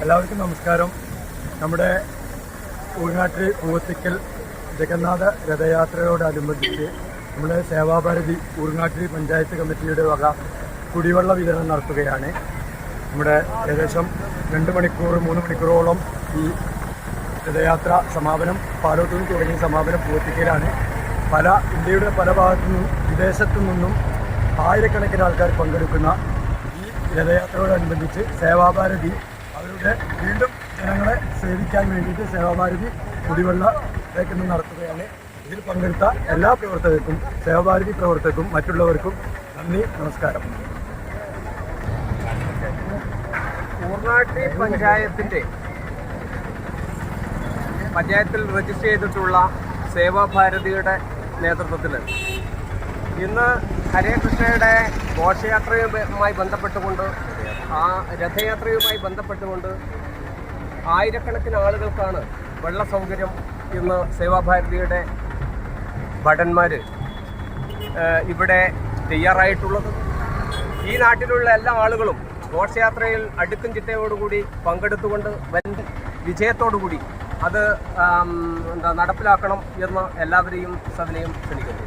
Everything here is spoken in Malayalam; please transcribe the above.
എല്ലാവർക്കും നമസ്കാരം. നമ്മുടെ ഊർങ്ങാട്ടിരി പൂവത്തിക്കൽ ജഗന്നാഥ രഥയാത്രയോടനുബന്ധിച്ച് നമ്മുടെ സേവാഭാരതി ഊർങ്ങാട്ടിരി പഞ്ചായത്ത് കമ്മിറ്റിയുടെ വക കുടിവെള്ള വിതരണം നടത്തുകയാണ്. നമ്മുടെ ഏകദേശം 2 മണിക്കൂർ 3 മണിക്കൂറോളം ഈ രഥയാത്ര സമാപനം പാലോട്ടൂർ തുടങ്ങിയ സമാപനം പൂവത്തിക്കലാണ്. ഇന്ത്യയുടെ പല ഭാഗത്തു നിന്നും വിദേശത്തു നിന്നും ആയിരക്കണക്കിന് ആൾക്കാർ പങ്കെടുക്കുന്ന ഈ രഥയാത്രയോടനുബന്ധിച്ച് സേവാഭാരതി അവരുടെ വീണ്ടും ജനങ്ങളെ സേവിക്കാൻ വേണ്ടിയിട്ട് സേവാഭാരതി കുടിവെള്ള ലേഖനം നടത്തുകയാണ്. ഇതിൽ പങ്കെടുത്ത എല്ലാ പ്രവർത്തകർക്കും സേവാഭാരതി പ്രവർത്തകർക്കും മറ്റുള്ളവർക്കും നന്ദി, നമസ്കാരം. ഊർങ്ങാട്ടിരി പഞ്ചായത്തിൽ രജിസ്റ്റർ ചെയ്തിട്ടുള്ള സേവാഭാരതിയുടെ നേതൃത്വത്തിൽ ഇന്ന് ഹരേ കൃഷ്ണയുടെ ഘോഷയാത്രയുമായി ബന്ധപ്പെട്ടുകൊണ്ട് രഥയാത്രയുമായി ബന്ധപ്പെട്ടുകൊണ്ട് ആയിരക്കണക്കിന് ആളുകൾക്കാണ് വെള്ള സൗകര്യം ഇന്ന് സേവാഭാരതിയുടെ ഭടന്മാർ ഇവിടെ തയ്യാറായിട്ടുള്ളത്. ഈ നാട്ടിലുള്ള എല്ലാ ആളുകളും ഘോഷയാത്രയിൽ അടുക്കും ചിട്ടയോടുകൂടി പങ്കെടുത്തുകൊണ്ട് വിജയത്തോടുകൂടി അത് നടപ്പിലാക്കണം എന്ന് എല്ലാവരെയും സവിനയം ക്ഷണിക്കുന്നു.